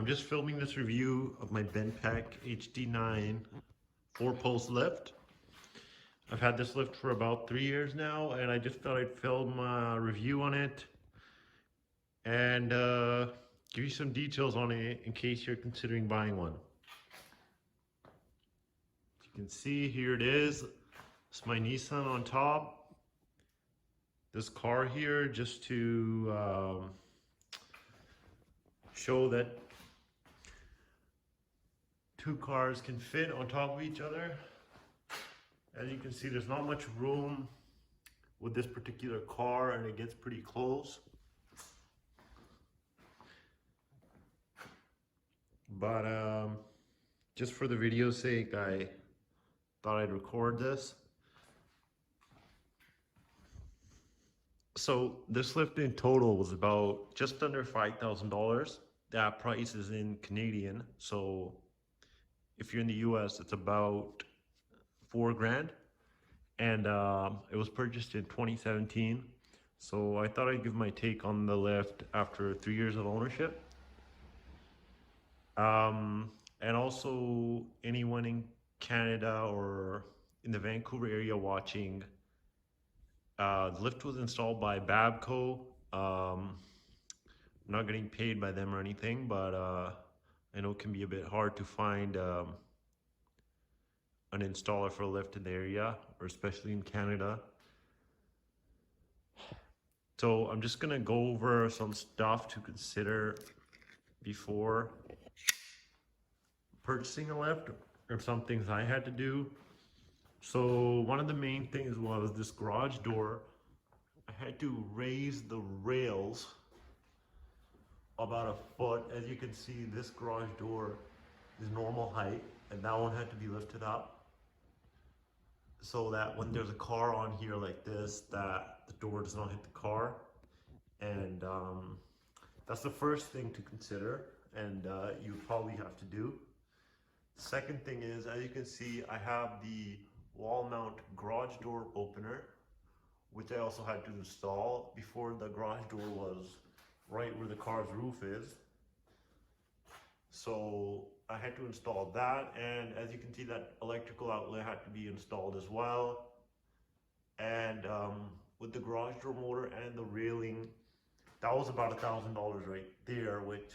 I'm just filming this review of my Bendpak HD9 4-post lift. I've had this lift for about 3 years now, and I just thought I'd film a review on it and give you some details on it in case you're considering buying one. You can see here it is. It's my Nissan on top. This car here just to show that two cars can fit on top of each other. As you can see, there's not much room with this particular car, and it gets pretty close. But just for the video's sake, I thought I'd record this. So this lift in total was about just under $5,000. That price is in Canadian, so if you're in the US, it's about $4,000. And it was purchased in 2017. So I thought I'd give my take on the lift after 3 years of ownership. And also anyone in Canada or in the Vancouver area watching, the lift was installed by Babco. I'm not getting paid by them or anything, but I know it can be a bit hard to find an installer for a lift in the area, or especially in Canada. So I'm just gonna go over some stuff to consider before purchasing a lift, or some things I had to do. So one of the main things was this garage door. I had to raise the rails about a foot. As you can see, this garage door is normal height, and that one had to be lifted up so that when there's a car on here like this, that the door does not hit the car. And that's the first thing to consider, and you probably have to do. Second thing is, as you can see, I have the wall mount garage door opener, which I also had to install. Before, the garage door was right where the car's roof is, so I had to install that. And as you can see, that electrical outlet had to be installed as well. And with the garage door motor and the railing, that was about $1,000 right there, which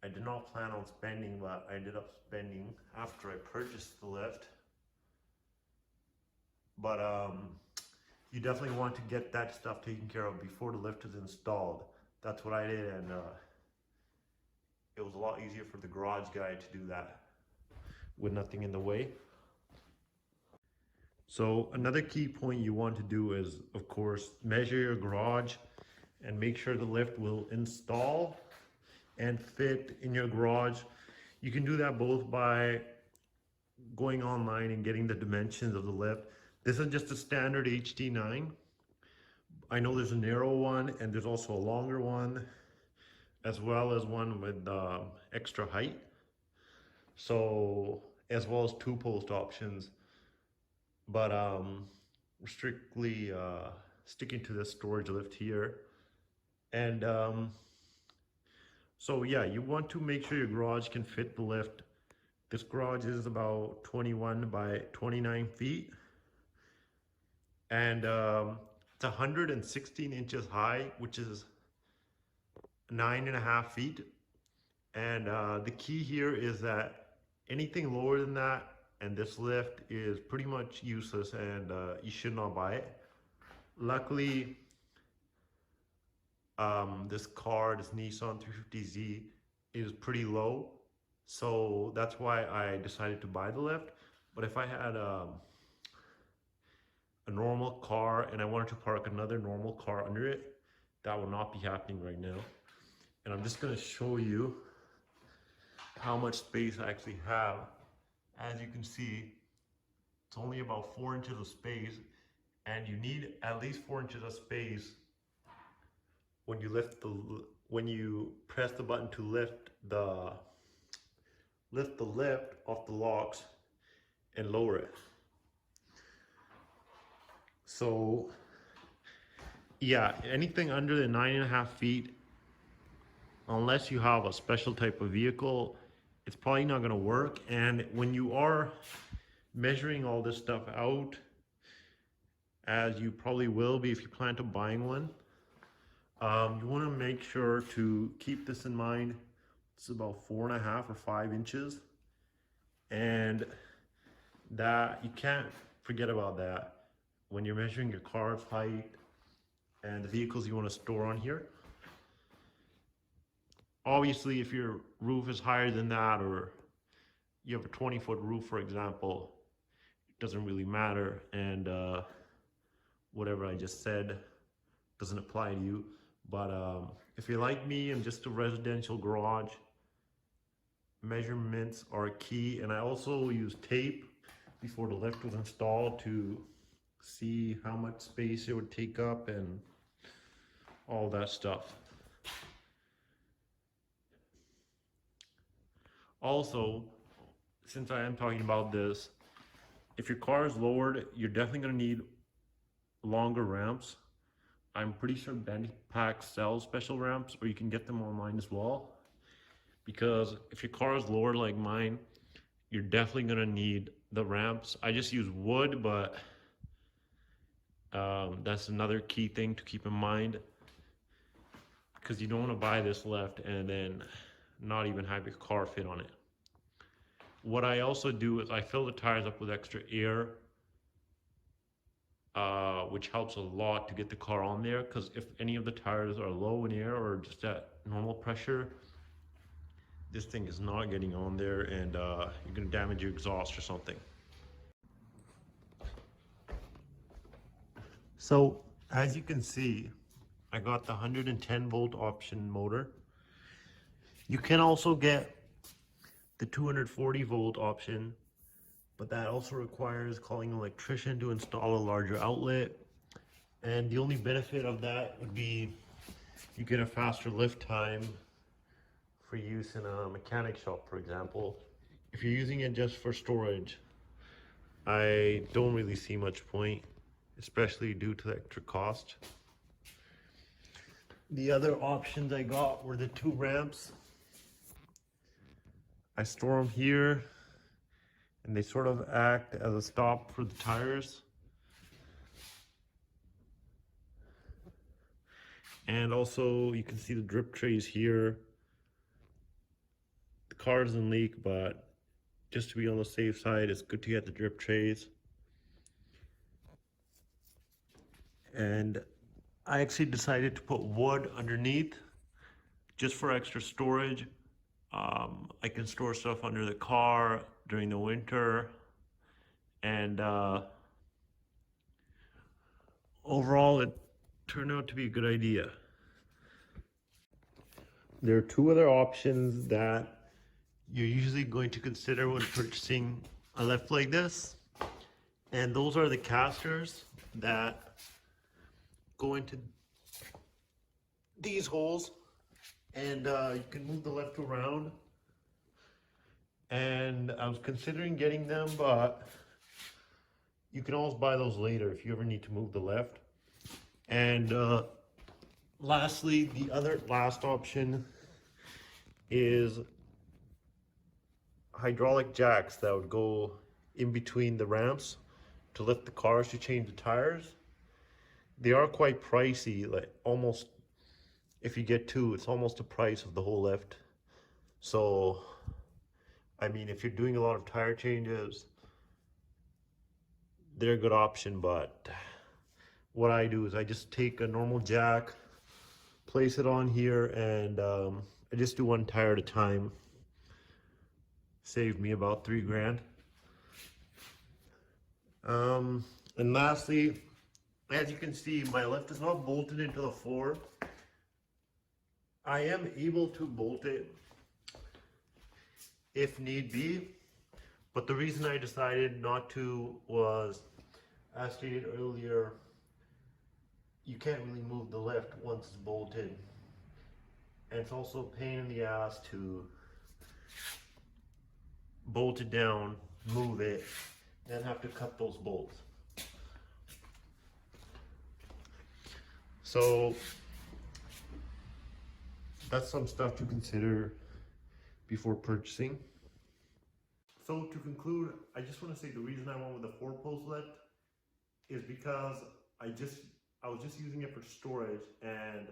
I did not plan on spending, but I ended up spending after I purchased the lift. But you definitely want to get that stuff taken care of before the lift is installed. That's what I did, and it was a lot easier for the garage guy to do that with nothing in the way. So another key point you want to do is, of course, measure your garage and make sure the lift will install and fit in your garage. You can do that both by going online and getting the dimensions of the lift. This is just a standard HD9. I know there's a narrow one, and there's also a longer one, as well as one with extra height. So, as well as 2-post options. But we're strictly sticking to this storage lift here. And so yeah, you want to make sure your garage can fit the lift. This garage is about 21 by 29 feet. And it's 116 inches high, which is 9.5 feet. And the key here is that anything lower than that, and this lift is pretty much useless, and you should not buy it. Luckily, this car, this Nissan 350Z, is pretty low, so that's why I decided to buy the lift. But if I had a normal car and I wanted to park another normal car under it, that will not be happening right now. And I'm just going to show you how much space I actually have. As you can see, it's only about 4 inches of space, and you need at least 4 inches of space when you press the button to lift the lift off the locks and lower it. So yeah, anything under the 9.5 feet, unless you have a special type of vehicle, it's probably not going to work. And when you are measuring all this stuff out, as you probably will be if you plan to buying one, you want to make sure to keep this in mind. It's about 4.5 or 5 inches, and that you can't forget about that when you're measuring your car's height and the vehicles you want to store on here. Obviously, if your roof is higher than that, or you have a 20-foot roof, for example, it doesn't really matter, and whatever I just said doesn't apply to you. But if you're like me and just a residential garage, measurements are key. And I also use tape before the lift was installed to see how much space it would take up and all that stuff. Also, since I am talking about this, if your car is lowered, you're definitely going to need longer ramps. I'm pretty sure Bendpak sells special ramps, or you can get them online as well. Because if your car is lowered like mine, you're definitely going to need the ramps. I just use wood, but that's another key thing to keep in mind, because you don't want to buy this lift and then not even have your car fit on it. What I also do is I fill the tires up with extra air, which helps a lot to get the car on there, because if any of the tires are low in air or just at normal pressure, this thing is not getting on there, and you're going to damage your exhaust or something. So as you can see, I got the 110 volt option motor. You can also get the 240 volt option, but that also requires calling an electrician to install a larger outlet. And the only benefit of that would be you get a faster lift time for use in a mechanic shop, for example. If you're using it just for storage, I don't really see much point, especially due to the extra cost. The other options I got were the 2 ramps. I store them here, and they sort of act as a stop for the tires. And also you can see the drip trays here. The car doesn't leak, but just to be on the safe side, it's good to get the drip trays. And I actually decided to put wood underneath just for extra storage. I can store stuff under the car during the winter, and overall it turned out to be a good idea. There are 2 other options that you're usually going to consider when purchasing a lift like this, and those are the casters that go into these holes, and you can move the lift around. And I was considering getting them, but you can always buy those later if you ever need to move the lift. And lastly, the last option is hydraulic jacks that would go in between the ramps to lift the cars to change the tires. They are quite pricey, like almost, if you get 2, it's almost the price of the whole lift. So I mean, if you're doing a lot of tire changes, they're a good option. But what I do is I just take a normal jack, place it on here, and I just do 1 tire at a time. Saved me about 3 grand. And lastly, as you can see, my lift is not bolted into the floor. I am able to bolt it if need be, but the reason I decided not to was, as stated earlier, you can't really move the lift once it's bolted, and it's also a pain in the ass to bolt it down, move it, and have to cut those bolts. So that's some stuff to consider before purchasing. So to conclude, I just want to say the reason I went with the 4-post lift is because I was just using it for storage, and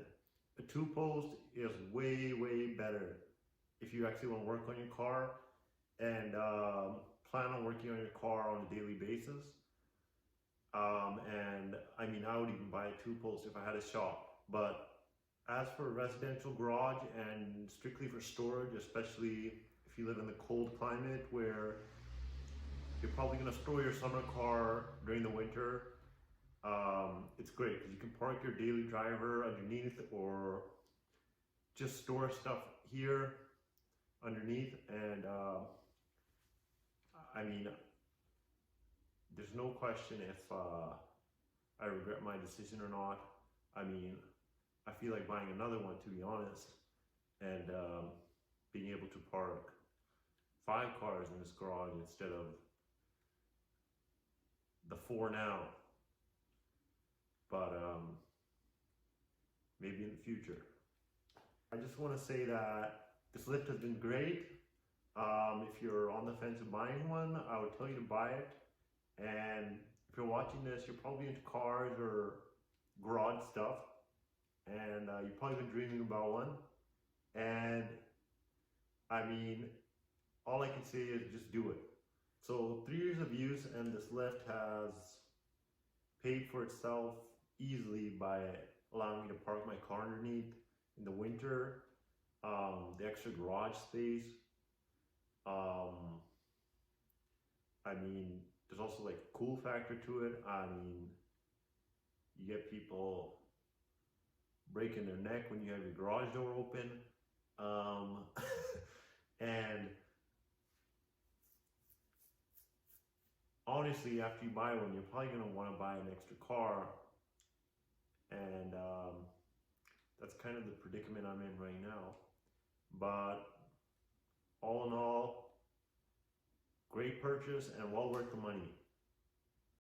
a 2-post is way better if you actually want to work on your car and plan on working on your car on a daily basis. And I mean, I would even buy a 2-post if I had a shop. But as for a residential garage and strictly for storage, especially if you live in the cold climate where you're probably going to store your summer car during the winter, it's great because you can park your daily driver underneath or just store stuff here underneath. And I mean, there's no question if I regret my decision or not. I mean, I feel like buying another one, to be honest, and being able to park 5 cars in this garage instead of the 4 now. But maybe in the future. I just want to say that this lift has been great. If you're on the fence of buying one, I would tell you to buy it. And if you're watching this, you're probably into cars or garage stuff, and you've probably been dreaming about one. And I mean, all I can say is just do it. So 3 years of use, and this lift has paid for itself easily by allowing me to park my car underneath in the winter, the extra garage space. I mean, there's also like a cool factor to it. I mean, you get people breaking their neck when you have your garage door open. And honestly, after you buy one, you're probably going to want to buy an extra car. And that's kind of the predicament I'm in right now. But all in all, great purchase and well worth the money.